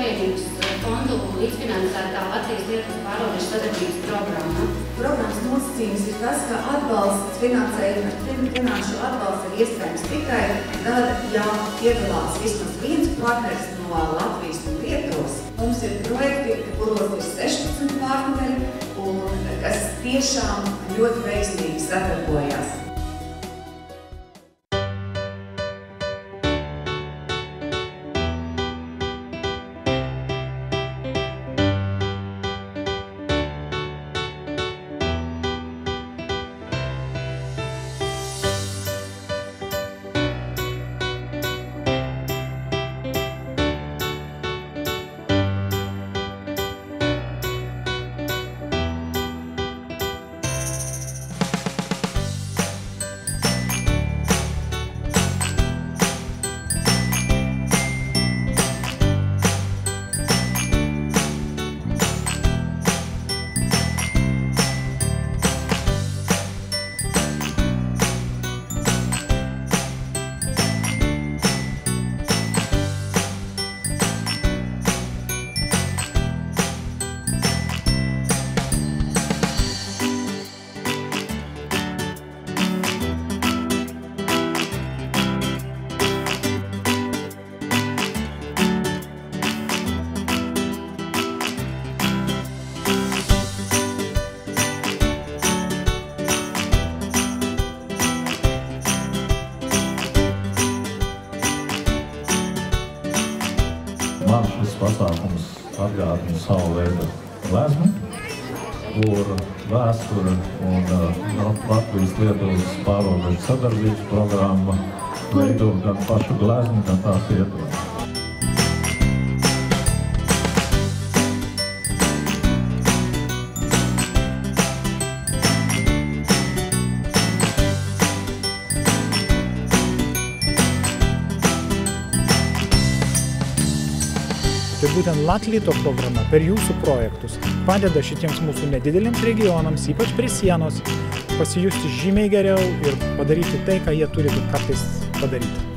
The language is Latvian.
Savienības fondu līdzfinansētā Latvijas Lietuvas pārobežu sadarbības programma. Programmas nosacījums ir tas, ka atbalsts, finanšu atbalsts ir iespējams tikai tad, ja piedalās vismaz viens partners no Latvijas un Lietuvas. Mums ir projekti, kuros ir 16 partneri, un kas tiešām ļoti veiksmīgi sadarbojās. Man šis pasākums atgādina savu veidu gleznu, kur vēsture un Latvijas Lietuvas pārobežu sadarbības programma veido gan pašu gleznu, gan tās ietvaru. Tai būtent Latvieto programa per jūsų projektus padeda šitiems mūsų nedideliems regionams, ypač prie sienos, pasijusti žymiai geriau ir padaryti tai, ką jie turi kartais padaryti.